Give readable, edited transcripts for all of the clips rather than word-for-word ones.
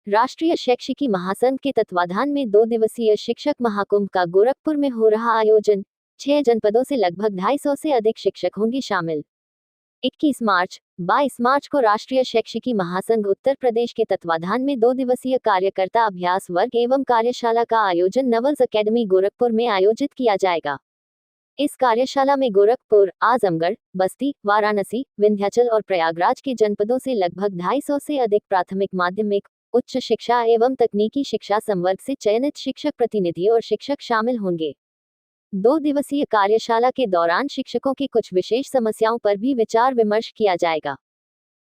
राष्ट्रीय शैक्षिकी महासंघ के तत्वाधान में 2 दिवसीय शिक्षक महाकुंभ का गोरखपुर में हो रहा आयोजन। 6 जनपदों से लगभग 250 से अधिक शिक्षक होंगे शामिल। 21 मार्च 22 मार्च को राष्ट्रीय शैक्षिकी महासंघ उत्तर प्रदेश के तत्वाधान में 2 दिवसीय कार्यकर्ता अभ्यास वर्ग एवं कार्यशाला का आयोजन नवल्स अकेडमी गोरखपुर में आयोजित किया जाएगा। इस कार्यशाला में गोरखपुर, आजमगढ़, बस्ती, वाराणसी, विंध्याचल और प्रयागराज के जनपदों से लगभग 250 से अधिक प्राथमिक, माध्यमिक, उच्च शिक्षा एवं तकनीकी शिक्षा संवर्ग से चयनित शिक्षक प्रतिनिधि और शिक्षक शामिल होंगे। 2 दिवसीय कार्यशाला के दौरान शिक्षकों की कुछ विशेष समस्याओं पर भी विचार विमर्श किया जाएगा,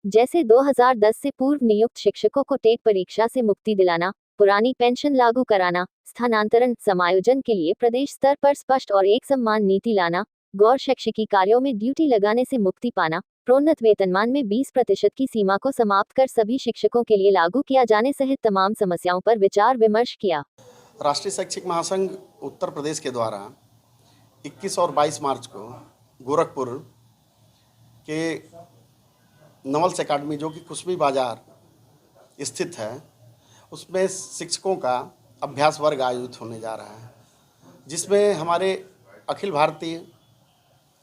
जैसे 2010 से पूर्व नियुक्त शिक्षकों को टेट परीक्षा से मुक्ति दिलाना, पुरानी पेंशन लागू कराना, स्थानांतरण समायोजन के लिए प्रदेश स्तर पर स्पष्ट और एक समान नीति लाना, गौर शैक्षिकी कार्यों में ड्यूटी लगाने से मुक्ति पाना, प्रोन्नत वेतनमान में 20% की सीमा को समाप्त कर सभी शिक्षकों के लिए लागू किया जाने सहित तमाम समस्याओं पर विचार विमर्श किया। राष्ट्रीय शैक्षिक महासंघ उत्तर प्रदेश के द्वारा 21 और 22 मार्च को गोरखपुर के नवल्स अकेडमी, जो कि कुसमी बाजार स्थित है, उसमें शिक्षकों का अभ्यास वर्ग आयोजित होने जा रहा है, जिसमें हमारे अखिल भारतीय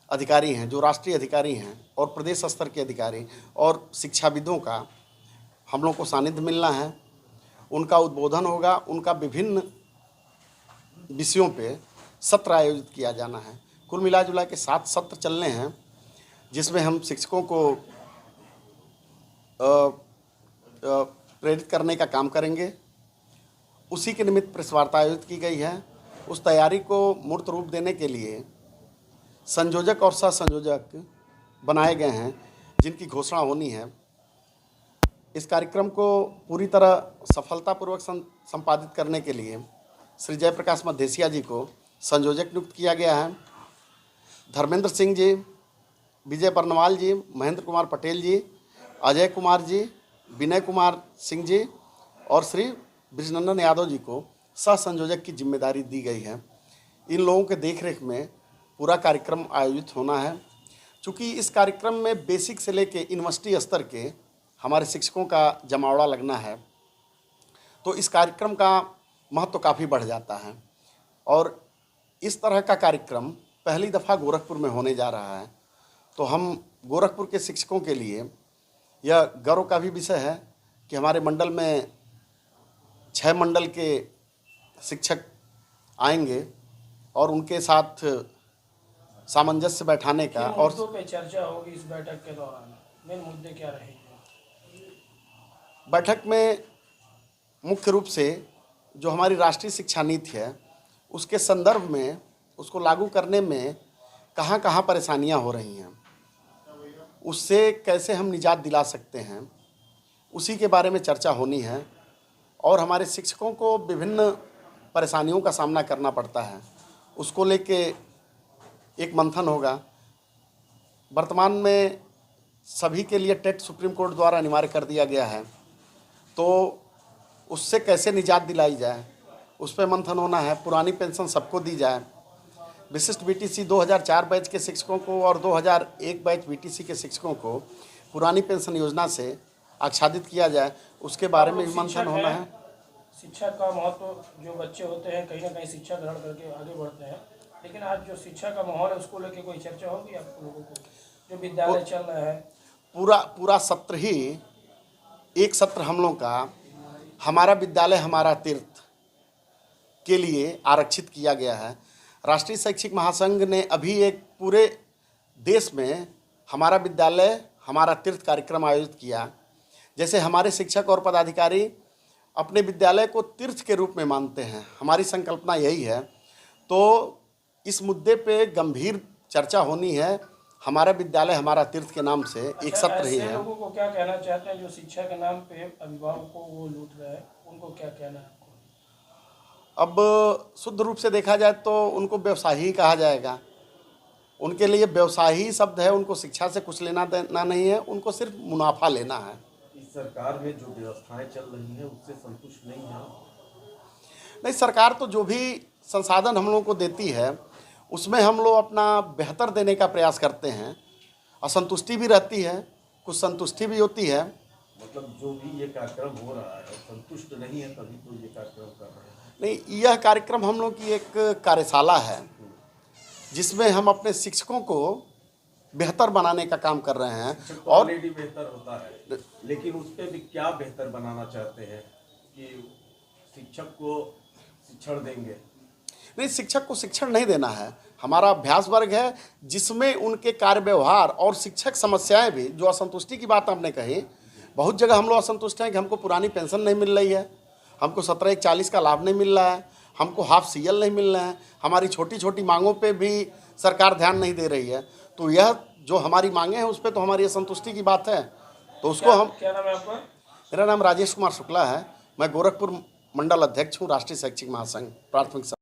अधिकारी हैं, जो राष्ट्रीय अधिकारी हैं और प्रदेश स्तर के अधिकारी और शिक्षाविदों का हम लोग को सानिध्य मिलना है। उनका उद्बोधन होगा, उनका विभिन्न विषयों पे सत्र आयोजित किया जाना है। कुल मिला जुला के 7 सत्र चलने हैं, जिसमें हम शिक्षकों को प्रेरित करने का काम करेंगे। उसी के निमित्त प्रेस वार्ता आयोजित की गई है। उस तैयारी को मूर्त रूप देने के लिए संयोजक और सह संयोजक बनाए गए हैं, जिनकी घोषणा होनी है। इस कार्यक्रम को पूरी तरह सफलतापूर्वक संपादित करने के लिए श्री जयप्रकाश मधेसिया जी को संयोजक नियुक्त किया गया है। धर्मेंद्र सिंह जी, विजय बर्नवाल जी, महेंद्र कुमार पटेल जी, अजय कुमार जी, विनय कुमार सिंह जी और श्री ब्रिजनंदन यादव जी को सह संयोजक की जिम्मेदारी दी गई है। इन लोगों के देखरेख में पूरा कार्यक्रम आयोजित होना है। चूँकि इस कार्यक्रम में बेसिक से लेके यूनिवर्सिटी स्तर के हमारे शिक्षकों का जमावड़ा लगना है, तो इस कार्यक्रम का महत्व काफ़ी बढ़ जाता है। और इस तरह का कार्यक्रम पहली दफ़ा गोरखपुर में होने जा रहा है, तो हम गोरखपुर के शिक्षकों के लिए यह गर्व का भी विषय है कि हमारे मंडल में 6 मंडल के शिक्षक आएंगे और उनके साथ सामंजस्य बैठाने का और पे चर्चा होगी। इस बैठक के दौरान मेन मुद्दे क्या रहेंगे? बैठक में मुख्य रूप से जो हमारी राष्ट्रीय शिक्षा नीति है, उसके संदर्भ में, उसको लागू करने में कहाँ कहाँ परेशानियाँ हो रही हैं, उससे कैसे हम निजात दिला सकते हैं, उसी के बारे में चर्चा होनी है। और हमारे शिक्षकों को विभिन्न परेशानियों का सामना करना पड़ता है, उसको लेके एक मंथन होगा। वर्तमान में सभी के लिए टेट सुप्रीम कोर्ट द्वारा अनिवार्य कर दिया गया है, तो उससे कैसे निजात दिलाई जाए, उस पर मंथन होना है। पुरानी पेंशन सबको दी जाए। विशिष्ट बीटीसी 2004 बैच के शिक्षकों को और 2001 बैच बीटीसी के शिक्षकों को पुरानी पेंशन योजना से आच्छादित किया जाए, उसके बारे में भी मंथन होना है। शिक्षा का महत्व, जो बच्चे होते हैं कहीं ना कहीं शिक्षा ग्रहण करके आगे बढ़ते हैं, लेकिन आज जो शिक्षा का माहौल है उसको लेके कोई चर्चा होगी आप लोगों को? जो विद्यालय चल रहा है, पूरा सत्र ही एक सत्र हम लोग का हमारा विद्यालय हमारा तीर्थ के लिए आरक्षित किया गया है। राष्ट्रीय शैक्षिक महासंघ ने अभी एक पूरे देश में हमारा विद्यालय हमारा तीर्थ कार्यक्रम आयोजित किया। जैसे हमारे शिक्षक और पदाधिकारी अपने विद्यालय को तीर्थ के रूप में मानते हैं, हमारी संकल्पना यही है। तो इस मुद्दे पे गंभीर चर्चा होनी है। हमारा विद्यालय हमारा तीर्थ के नाम से एक सत्र ही है। लोगों को क्या कहना चाहते हैं जो शिक्षा के नाम पे अभिभावकों को वो लूट रहे हैं, उनको क्या कहना है आपको? अब शुद्ध रूप से देखा जाए तो उनको व्यवसायी ही कहा जाएगा। उनके लिए व्यवसायी शब्द है, उनको शिक्षा से कुछ लेना देना नहीं है, उनको सिर्फ मुनाफा लेना है। इस सरकार में जो व्यवस्थाएं चल रही हैं उससे संतुष्ट नहीं है? नहीं, सरकार तो जो भी संसाधन हम लोगों को देती है उसमें हम लोग अपना बेहतर देने का प्रयास करते हैं। असंतुष्टि भी रहती है, कुछ संतुष्टि भी होती है, मतलब जो भी ये कार्यक्रम हो रहा है संतुष्ट नहीं है तभी तो ये कार्यक्रम कर रहे हैं। नहीं, यह कार्यक्रम हम लोग की एक कार्यशाला है जिसमें हम अपने शिक्षकों को बेहतर बनाने का काम कर रहे हैं। शिक्षक तो और ऑलरेडी बेहतर होता है, लेकिन उस पर भी क्या बेहतर बनाना चाहते हैं कि शिक्षक को शिक्षण देंगे? नहीं, शिक्षक को शिक्षण नहीं देना है। हमारा अभ्यास वर्ग है जिसमें उनके कार्य व्यवहार और शिक्षक समस्याएं भी, जो असंतुष्टि की बात आपने कही, बहुत जगह हम लोग असंतुष्ट हैं कि हमको पुरानी पेंशन नहीं मिल रही है, हमको 17/1/40 का लाभ नहीं मिल रहा है, हमको हाफ सीएल नहीं मिल रहे हैं, हमारी छोटी छोटी मांगों पे भी सरकार ध्यान नहीं दे रही है। तो यह जो हमारी मांगे हैं उस पर तो हमारी असंतुष्टि की बात है, तो उसको हम। क्या नाम है आपका? मेरा नाम राजेश कुमार शुक्ला है, मैं गोरखपुर मंडल अध्यक्ष हूँ, राष्ट्रीय शैक्षिक महासंघ प्राथमिक।